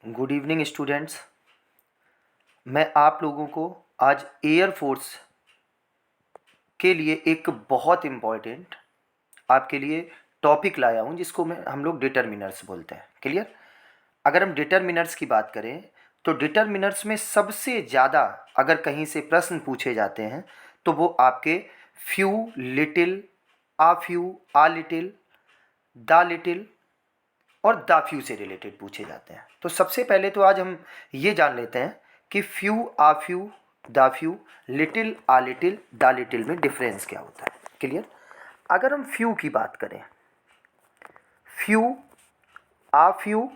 Good evening students. मैं आप लोगों को आज एयर फोर्स के लिए एक बहुत इम्पॉर्टेंट आपके लिए टॉपिक लाया हूँ जिसको हम लोग डिटर्मिनर्स बोलते हैं। क्लियर? अगर हम डिटर्मिनर्स की बात करें तो डिटर्मिनर्स में सबसे ज़्यादा अगर कहीं से प्रश्न पूछे जाते हैं तो वो आपके few, little, uh few, uh little, the little और द फ्यू से रिलेटेड पूछे जाते हैं। तो सबसे पहले तो आज हम ये जान लेते हैं कि few, uh few, the few, little, uh little, the little में डिफरेंस क्या होता है। क्लियर? अगर हम फ्यू की बात करें, फ्यू, आ फ्यू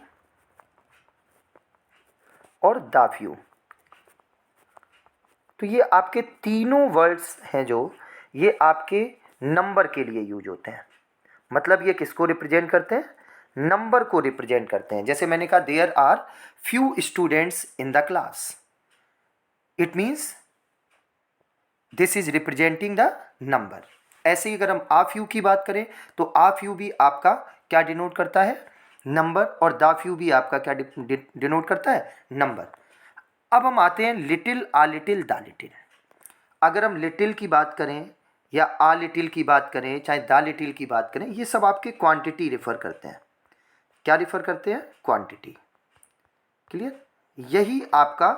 और द फ्यू, तो ये आपके तीनों वर्ड्स हैं जो ये आपके नंबर के लिए यूज होते हैं। मतलब ये किसको रिप्रेजेंट करते हैं? नंबर को रिप्रेजेंट करते हैं। जैसे मैंने कहा there are few students in the class, it means this is representing the number. ऐसे ही अगर हम आ फ्यू की बात करें तो आ फ्यू भी आपका क्या डिनोट करता है? नंबर। और द फ्यू भी आपका क्या डिनोट करता है? नंबर। अब हम आते हैं little, uh little, the little. अगर हम लिटिल की बात करें या आ लिटिल की बात करें, चाहे द लिटिल की बात करें, ये सब आपके क्वांटिटी रिफर करते हैं। क्या रिफर करते हैं? क्वांटिटी। क्लियर? यही आपका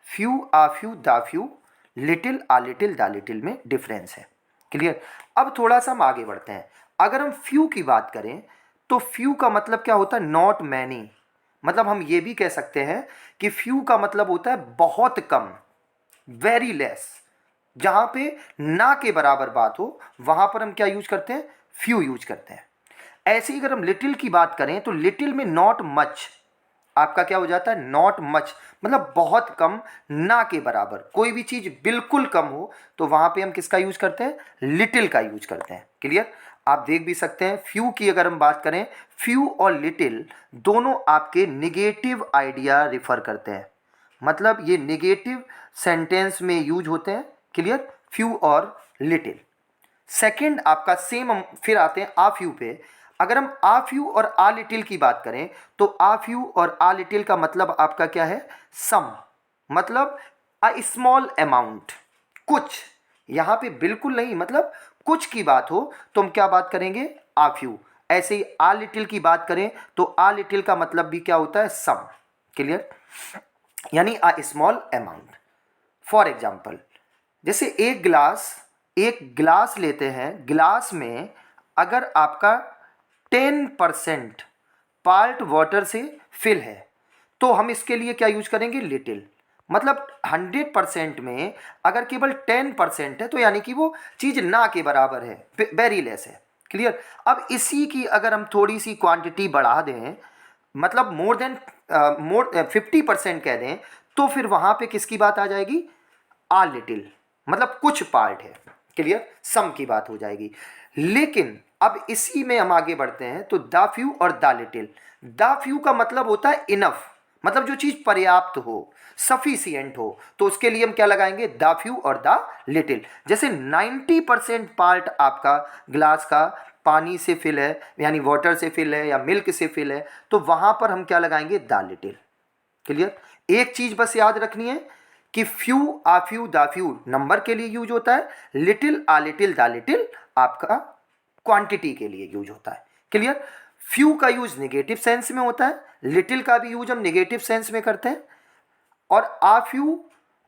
few, uh few, the few, little, uh little, the little में डिफरेंस है। क्लियर? अब थोड़ा सा हम आगे बढ़ते हैं। अगर हम फ्यू की बात करें तो फ्यू का मतलब क्या होता है? Not many. मतलब हम ये भी कह सकते हैं कि फ्यू का मतलब होता है बहुत कम, वेरी लेस। जहां पे ना के बराबर बात हो वहां पर हम क्या यूज करते हैं? फ्यू यूज करते हैं। ऐसे ही अगर हम लिटिल की बात करें तो लिटिल में नॉट मच आपका क्या हो जाता है? नॉट मच, मतलब बहुत कम, ना के बराबर। कोई भी चीज बिल्कुल कम हो तो वहां पे हम किसका यूज करते हैं? लिटिल का यूज करते हैं। क्लियर? आप देख भी सकते हैं फ्यू की अगर हम बात करें, फ्यू और लिटिल दोनों आपके निगेटिव आइडिया रिफर करते हैं। मतलब ये निगेटिव सेंटेंस में यूज होते हैं। क्लियर? फ्यू और लिटिल। सेकंड आपका सेम, हम फिर आते हैं आ फ्यू पे। अगर हम आ फ्यू और आ लिटिल की बात करें तो आ फ्यू और आ लिटिल का मतलब आपका क्या है? सम। मतलब अ स्मॉल अमाउंट, कुछ। यहां पे बिल्कुल नहीं, मतलब कुछ की बात हो तो हम क्या बात करेंगे? आ फ्यू। ऐसे ही आ लिटिल की बात करें तो आ लिटिल का मतलब भी क्या होता है? सम। क्लियर? यानी a small amount. For example, जैसे एक गिलास लेते हैं, गिलास में अगर आपका 10% पार्ट वाटर से फिल है तो हम इसके लिए क्या यूज करेंगे? लिटिल। मतलब 100% में अगर केवल 10% है तो यानी कि वो चीज ना के बराबर है, वेरी लेस है। क्लियर? अब इसी की अगर हम थोड़ी सी क्वांटिटी बढ़ा दें, मतलब मोर 50% कह दें, तो फिर वहां पे किसकी बात आ जाएगी? आ लिटिल। मतलब कुछ पार्ट है। क्लियर? सम की बात हो जाएगी। लेकिन अब इसी में हम आगे बढ़ते हैं तो द फ्यू और द लिटिल। द फ्यू का मतलब होता है इनफ, मतलब जो चीज पर्याप्त हो, सफिशियंट हो, तो उसके लिए हम क्या लगाएंगे? द फ्यू और द लिटिल। जैसे 90% पार्ट आपका ग्लास का पानी से फिल है, यानी वाटर से फिल है या मिल्क से फिल है, तो वहां पर हम क्या लगाएंगे? The little. क्लियर? एक चीज बस याद रखनी है कि few, uh few, the few number के लिए यूज होता है, little, uh little, the little आपका क्वांटिटी के लिए यूज होता है। क्लियर? फ्यू का यूज निगेटिव सेंस में होता है, लिटिल का भी यूज हम निगेटिव सेंस में करते हैं, और आ फ्यू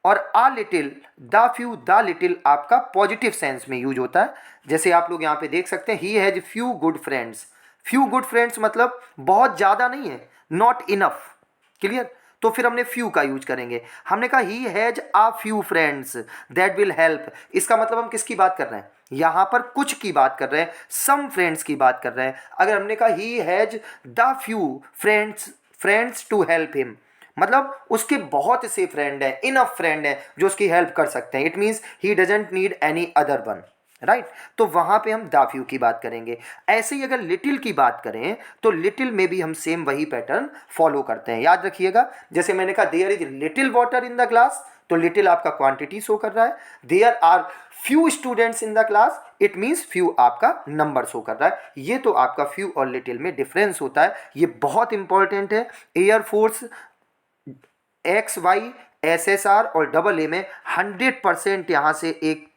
और आ little, the few, the little आपका पॉजिटिव सेंस में यूज होता है। जैसे आप लोग यहां पे देख सकते हैं, he has few good friends. Few good friends मतलब बहुत ज्यादा नहीं है, नॉट इनफ। क्लियर? तो फिर हमने फ्यू का यूज करेंगे। हमने कहा he has a few friends that will help, इसका मतलब हम किसकी बात कर रहे हैं? यहां पर कुछ की बात कर रहे हैं, सम फ्रेंड्स की बात कर रहे हैं। अगर हमने कहा he has the few friends to help him, मतलब उसके बहुत से फ्रेंड हैं, इनफ फ्रेंड हैं जो उसकी हेल्प कर सकते हैं। It means he doesn't need any other one. Right? तो वहां पे हम द फ्यू की बात करेंगे। ऐसे ही अगर लिटिल की बात करें तो लिटिल में भी हम सेम वही पैटर्न फॉलो करते हैं। याद रखिएगा, जैसे मैंने कहा there is little water in the glass, तो लिटिल आपका क्वांटिटी शो कर रहा है। There are few students in the class, it means few आपका नंबर शो कर रहा है। ये तो आपका फ्यू और लिटिल में डिफरेंस होता है। ये बहुत इंपॉर्टेंट है। Air Force X Y S S R और डबल ए में 100% यहाँ से एक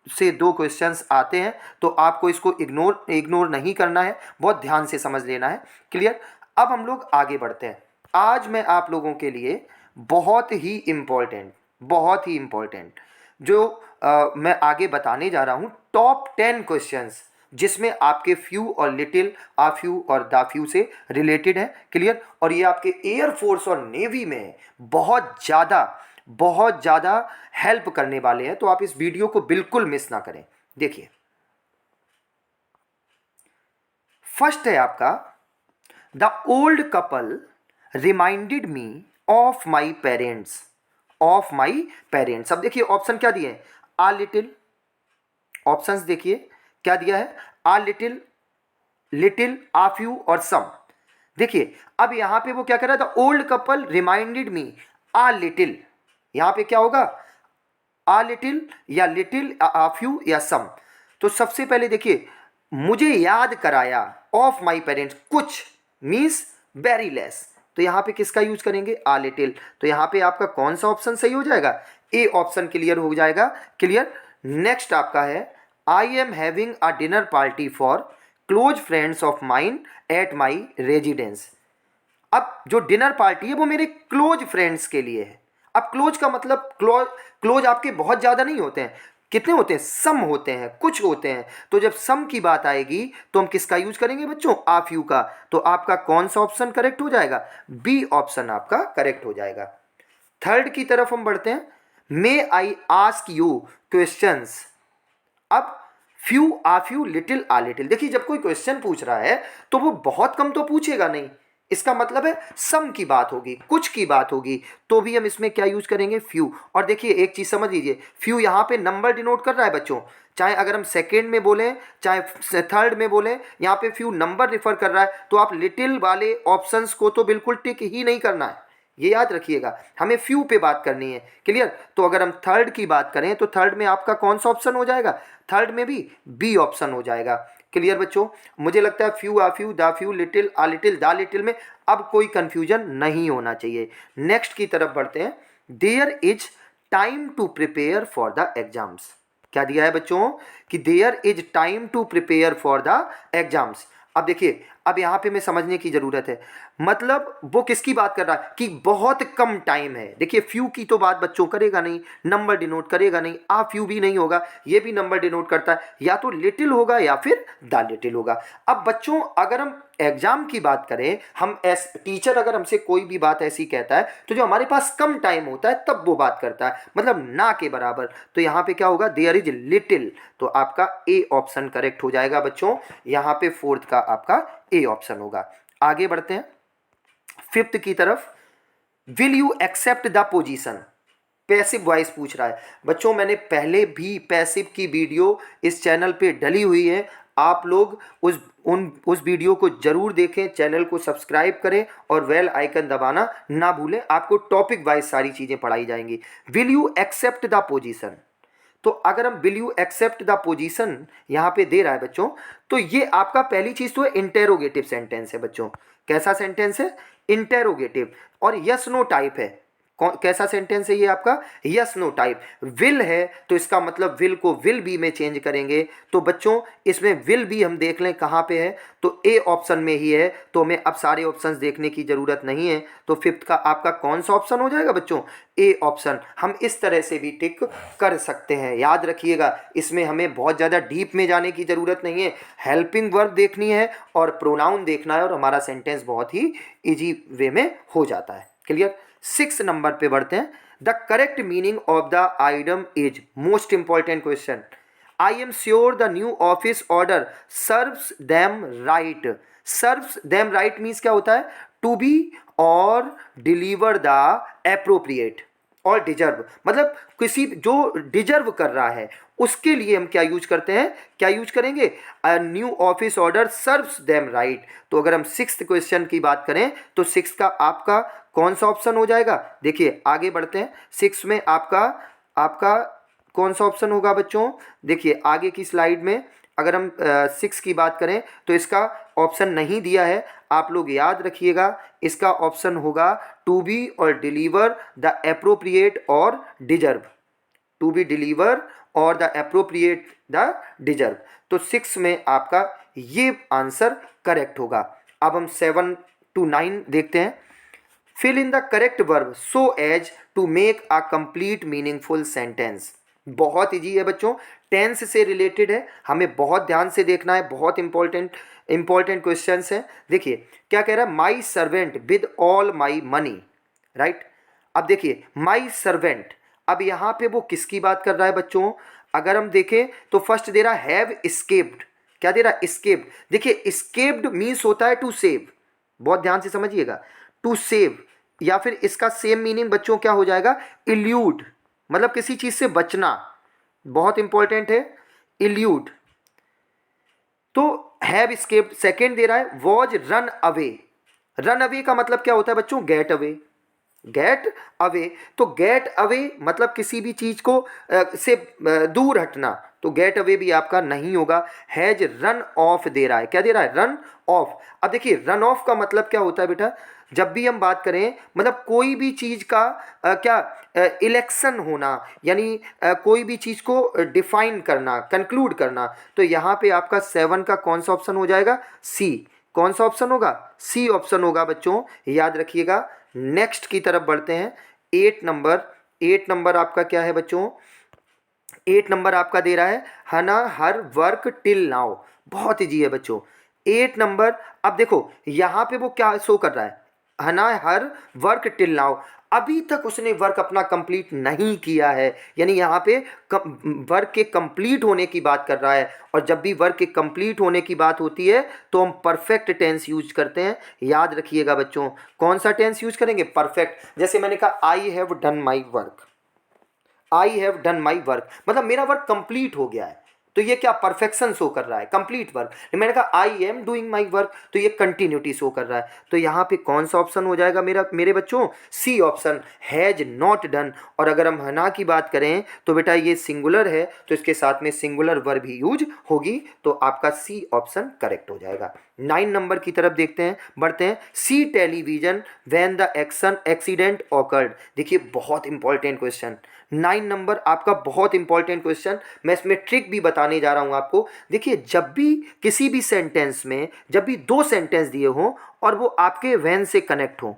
से दो क्वेश्चंस आते हैं, तो आपको इसको इग्नोर नहीं करना है, बहुत ध्यान से समझ लेना है। क्लियर। अब हम लोग आगे बढ़ते हैं। आज मैं आप लोगों के लिए बहुत ही इम्पोर्टेंट जो मैं आगे बताने जा रहा हूँ, टॉप 10 क्वेश्चंस जिसमें आपके फ्यू और लिटिल, आ फ्यू और दा फ्यू से रिलेटेड है। क्लियर। और ये आपके एयरफोर्स और नेवी में बहुत ज़्यादा हेल्प करने वाले हैं, तो आप इस वीडियो को बिल्कुल मिस ना करें। देखिए, फर्स्ट है आपका, the old couple reminded me of my parents. अब देखिए ऑप्शन क्या दिए हैं, आ लिटिल। ऑप्शंस देखिए क्या दिया है, आ लिटिल, लिटिल, आ फ्यू और सम। देखिए अब यहां पे वो क्या कर रहा था, ओल्ड कपल रिमाइंडेड मी आ लिटिल। यहां पे क्या होगा, आ लिटिल या लिटिल, आ फ्यू या सम। तो सबसे पहले देखिए, मुझे याद कराया, ऑफ माई पेरेंट्स, कुछ मीन्स वेरी लेस, तो यहां पे किसका यूज करेंगे, आ लिटिल। तो यहां पे आपका कौन सा ऑप्शन सही हो जाएगा, ए ऑप्शन क्लियर हो जाएगा। क्लियर। नेक्स्ट आपका है, I am having a dinner party for close friends of mine at my residence. अब जो डिनर पार्टी है वो मेरे क्लोज फ्रेंड्स के लिए है। अब क्लोज का मतलब, क्लोज आपके बहुत ज़्यादा नहीं होते हैं, कितने होते हैं, सम होते हैं, कुछ होते हैं। तो जब सम की बात आएगी तो हम किसका यूज करेंगे बच्चों, आ फ्यू का। तो आपका कौन सा ऑप्शन करेक्ट हो जाएगा, बी ऑप्शन आपका करेक्ट हो जाएगा। थर्ड की तरफ हम बढ़ते हैं, मे आई आस्क यू क्वेश्चंस। अब फ्यू, आ फ्यू, लिटिल, आ लिटिल। देखिए जब कोई क्वेश्चन पूछ रहा है तो वो बहुत कम तो पूछेगा नहीं, इसका मतलब है सम की बात होगी, कुछ की बात होगी, तो भी हम इसमें क्या यूज करेंगे, फ्यू। और देखिए एक चीज समझ लीजिए, फ्यू यहाँ पे नंबर डिनोट कर रहा है बच्चों, चाहे अगर हम सेकेंड में बोलें चाहे थर्ड में बोलें, यहाँ पे फ्यू नंबर रिफर कर रहा है। तो आप लिटिल वाले ऑप्शंस को तो बिल्कुल टिक ही नहीं करना है, ये याद रखिएगा, हमें फ्यू पे बात करनी है। क्लियर। तो अगर हम थर्ड की बात करें तो थर्ड में आपका कौन सा ऑप्शन हो जाएगा, थर्ड में भी बी ऑप्शन हो जाएगा। क्लियर बच्चों। मुझे लगता है फ्यू, आ फ्यू, दा फ्यू, लिटिल, आ लिटिल, दा लिटिल में अब कोई कंफ्यूजन नहीं होना चाहिए। नेक्स्ट की तरफ बढ़ते हैं, there is time to prepare for the exams. क्या दिया है बच्चों, कि there is time to prepare for the exams. अब देखिए, अब यहाँ पे मैं समझने की जरूरत है, मतलब वो किसकी बात कर रहा है, कि बहुत कम टाइम है। देखिए फ्यू की तो बात बच्चों करेगा नहीं, नंबर डिनोट करेगा नहीं, आ फ्यू भी नहीं होगा, ये भी नंबर डिनोट करता है, या तो लिटिल होगा या फिर द लिटिल होगा। अब बच्चों अगर हम एग्जाम की बात करें, हम टीचर अगर हमसे कोई भी बात ऐसी कहता है तो जो हमारे पास कम टाइम होता है तब वो बात करता है, मतलब ना के बराबर। तो यहाँ पे क्या होगा, देयर इज लिटिल, तो आपका ए ऑप्शन करेक्ट हो जाएगा बच्चों। यहाँ पे फोर्थ का आपका ए ऑप्शन होगा। आगे बढ़ते हैं फिफ्थ की तरफ, will you accept the position. Passive voice पूछ रहा है बच्चों, मैंने पहले भी पैसिव की वीडियो इस चैनल पे डली हुई है, आप लोग उस वीडियो को जरूर देखें, चैनल को सब्सक्राइब करें और बेल आइकन दबाना ना भूलें, आपको टॉपिक वाइज सारी चीज़ें पढ़ाई जाएंगी। Will you accept the position, तो अगर हम will you accept the position यहाँ पे दे रहा है बच्चों, तो ये आपका पहली चीज तो इंटेरोगेटिव सेंटेंस है बच्चों। कैसा सेंटेंस है, इंटेरोगेटिव, और यस नो टाइप है। कैसा सेंटेंस है ये आपका, यस नो टाइप। विल है तो इसका मतलब विल को विल बी में चेंज करेंगे, तो बच्चों इसमें विल बी हम देख लें कहाँ पे है, तो ए ऑप्शन में ही है, तो हमें अब सारे ऑप्शंस देखने की जरूरत नहीं है। तो फिफ्थ का आपका कौन सा ऑप्शन हो जाएगा बच्चों, ए ऑप्शन। हम इस तरह से भी टिक कर सकते हैं, याद रखिएगा, इसमें हमें बहुत ज़्यादा डीप में जाने की ज़रूरत नहीं है, हेल्पिंग वर्ब देखनी है और प्रोनाउन देखना है, और हमारा सेंटेंस बहुत ही इजी वे में हो जाता है। क्लियर। 6 नंबर पे बढ़ते हैं, the correct meaning of the item is, most important question, I am sure the new office order serves them right. Serves them right means क्या होता है, टू बी और डिलीवर द एप्रोप्रिएट और deserve, मतलब किसी जो डिजर्व कर रहा है उसके लिए हम क्या यूज करते हैं, क्या यूज करेंगे, a new office order serves them right. तो अगर हम सिक्स्थ क्वेश्चन की बात करें तो सिक्स का आपका कौन सा ऑप्शन हो जाएगा, देखिए आगे बढ़ते हैं, सिक्स में आपका कौन सा ऑप्शन होगा बच्चों, देखिए आगे की स्लाइड में अगर हम 6 की बात करें तो इसका ऑप्शन नहीं दिया है, आप लोग याद रखिएगा। इसका ऑप्शन होगा टू बी और डिलीवर द एप्रोप्रिएट और डिजर्व, टू बी डिलीवर और द एप्रोप्रिएट द डिजर्व। तो 6 में आपका ये आंसर करेक्ट होगा। अब हम 7 to 9 देखते हैं। Fill in the correct verb so as to make a complete meaningful sentence. बहुत ईजी है बच्चों, टेंस से रिलेटेड है, हमें बहुत ध्यान से देखना है, बहुत इंपॉर्टेंट क्वेश्चंस हैं। देखिए क्या कह रहा है, my servant with all my money, right. अब देखिए माई सर्वेंट, अब यहाँ पे वो किसकी बात कर रहा है बच्चों? अगर हम देखें तो फर्स्ट दे रहा है हैव एस्केप्ड, क्या दे रहा है? एस्केप्ड। देखिए एस्केप्ड मीन्स होता है टू सेव, बहुत ध्यान से समझिएगा, टू सेव, या फिर इसका सेम मीनिंग बच्चों क्या हो जाएगा? इल्यूड, मतलब किसी चीज से बचना, बहुत इंपॉर्टेंट है, इल्यूड। तो हैव एस्केप्ड। सेकेंड दे रहा है was run away, run away का मतलब क्या होता है बच्चों? Get away, get away. तो गेट अवे मतलब किसी भी चीज को से दूर हटना, तो गेट अवे भी आपका नहीं होगा। हैज रन ऑफ दे रहा है, क्या दे रहा है? Run of. अब देखिए रन ऑफ का मतलब क्या होता है बेटा? जब भी हम बात करें, मतलब कोई भी चीज का क्या इलेक्शन होना, यानी कोई भी चीज को डिफाइन करना, कंक्लूड करना। तो यहाँ पे आपका 7 का कौन सा ऑप्शन हो जाएगा? सी। कौन सा ऑप्शन होगा? सी ऑप्शन होगा बच्चों, याद रखिएगा। नेक्स्ट की तरफ बढ़ते हैं। 8 नंबर आपका क्या है बच्चों? 8 नंबर आपका दे रहा है हना हर वर्क टिल नाउ, बहुत ईजी है बच्चों। 8 नंबर, अब देखो यहाँ पे वो क्या शो कर रहा है? हना हर वर्क टिल नाउ, अभी तक उसने वर्क अपना कंप्लीट नहीं किया है, यानी यहाँ पे वर्क के कंप्लीट होने की बात कर रहा है। और जब भी वर्क के कंप्लीट होने की बात होती है तो हम परफेक्ट टेंस यूज करते हैं, याद रखिएगा बच्चों। कौन सा टेंस यूज करेंगे? परफेक्ट। जैसे मैंने कहा I have done my work, I have done my work मतलब मेरा वर्क कंप्लीट हो गया है, तो ये क्या? परफेक्शन शो कर रहा है, कंप्लीट वर्क। मैंने कहा I am doing my work, तो ये कंटिन्यूटी शो कर रहा है। तो यहाँ पे कौन सा ऑप्शन हो जाएगा मेरे बच्चों? C option, has not done. और अगर हम हना की बात करें तो बेटा ये सिंगुलर है, तो इसके साथ में सिंगुलर वर्ब भी यूज होगी, तो आपका सी ऑप्शन करेक्ट हो जाएगा। 9 नंबर की तरफ देखते हैं, बढ़ते हैं। See television when the action accident occurred. देखिए बहुत इंपॉर्टेंट क्वेश्चन, 9 नंबर आपका बहुत इंपॉर्टेंट क्वेश्चन। मैं इसमें ट्रिक भी बताने जा रहा हूं आपको। देखिए जब भी किसी भी सेंटेंस में, जब भी 2 सेंटेंस दिए हों और वो आपके व्हेन से कनेक्ट हो,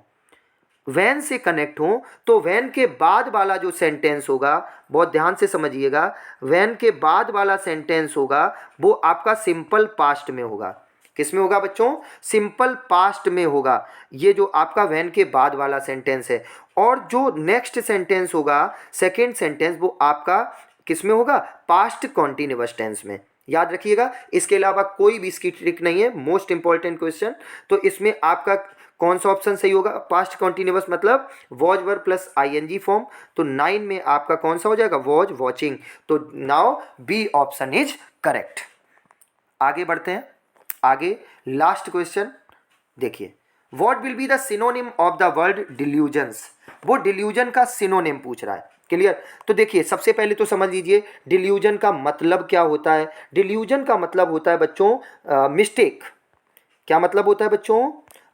व्हेन से कनेक्ट हो, तो व्हेन के बाद वाला जो सेंटेंस होगा, बहुत ध्यान से समझिएगा, व्हेन के बाद वाला सेंटेंस होगा वो आपका सिंपल पास्ट में होगा। किस में होगा बच्चों? सिंपल पास्ट में होगा, ये जो आपका व्हेन के बाद वाला सेंटेंस है। और जो नेक्स्ट सेंटेंस होगा, सेकेंड सेंटेंस, वो आपका किस में होगा? पास्ट कॉन्टिन्यूअस टेंस में, याद रखिएगा। इसके अलावा कोई भी इसकी ट्रिक नहीं है, मोस्ट इंपॉर्टेंट क्वेश्चन। तो इसमें आपका कौन सा ऑप्शन सही होगा? पास्ट कॉन्टिन्यूअस मतलब was verb plus ING form. तो 9 में आपका कौन सा हो जाएगा? Was watching. तो now B option is correct. आगे बढ़ते हैं, आगे लास्ट क्वेश्चन देखिए, what will be the synonym of the word delusions. वो डिल्यूजन का सिनोनिम पूछ रहा है, क्लियर। तो देखिए सबसे पहले तो समझ लीजिए डिल्यूजन का मतलब क्या होता है। डिल्यूजन का मतलब होता है बच्चों मिस्टेक। क्या मतलब होता है बच्चों?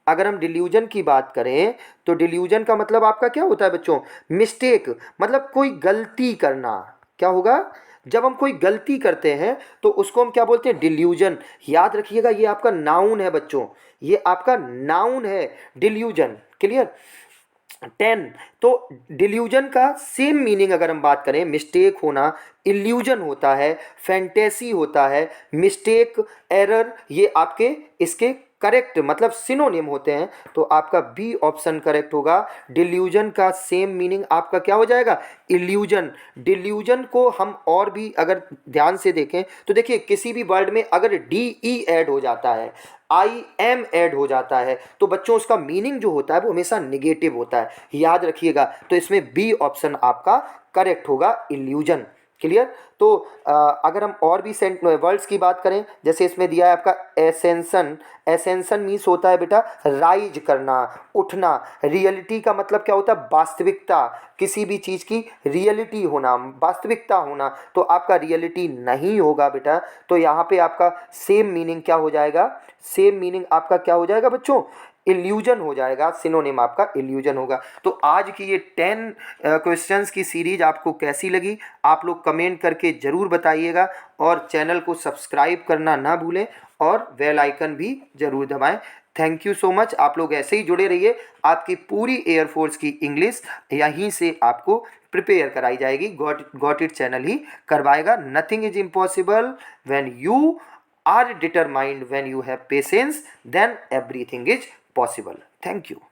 अगर हम डिल्यूजन की बात करें तो डिल्यूजन का मतलब आपका क्या होता है बच्चों? मिस्टेक, मतलब कोई गलती करना। क्या होगा? जब हम कोई गलती करते हैं तो उसको हम क्या बोलते हैं? डिल्यूजन। याद रखिएगा ये आपका नाउन है बच्चों, ये आपका नाउन है डिल्यूजन, क्लियर। 10, तो डिल्यूजन का सेम मीनिंग अगर हम बात करें, मिस्टेक होना, इल्यूजन होता है, फैंटेसी होता है, मिस्टेक, एरर, ये आपके इसके करेक्ट मतलब सिनोनिम होते हैं। तो आपका बी ऑप्शन करेक्ट होगा। डिल्यूजन का सेम मीनिंग आपका क्या हो जाएगा? इल्यूजन। डिल्यूजन को हम और भी अगर ध्यान से देखें तो देखिए किसी भी वर्ड में अगर डी ई ऐड हो जाता है, आई एम ऐड हो जाता है, तो बच्चों उसका मीनिंग जो होता है वो हमेशा निगेटिव होता है, याद रखिएगा। तो इसमें बी ऑप्शन आपका करेक्ट होगा, इल्यूजन। क्लियर। तो अगर हम और भी वर्ड्स की बात करें, जैसे इसमें दिया है आपका एसेंशन। एसेंशन मीन्स होता है बेटा राइज करना, उठना। रियलिटी का मतलब क्या होता है? वास्तविकता, किसी भी चीज़ की रियलिटी होना, वास्तविकता होना। तो आपका रियलिटी नहीं होगा बेटा, तो यहाँ पे आपका सेम मीनिंग क्या हो जाएगा? सेम मीनिंग आपका क्या हो जाएगा बच्चों? इल्यूजन हो जाएगा, सिनोनिम आपका इल्यूजन होगा। तो आज की ये 10 क्वेश्चंस की सीरीज आपको कैसी लगी, आप लोग कमेंट करके ज़रूर बताइएगा, और चैनल को सब्सक्राइब करना ना भूलें और बेल आइकन भी ज़रूर दबाएं। Thank you so much. आप लोग ऐसे ही जुड़े रहिए, आपकी पूरी एयरफोर्स की इंग्लिश यहीं से आपको प्रिपेयर कराई जाएगी। गॉट इट चैनल ही करवाएगा। Nothing is impossible when you are determined, when you have patience, then everything is possible. Thank you.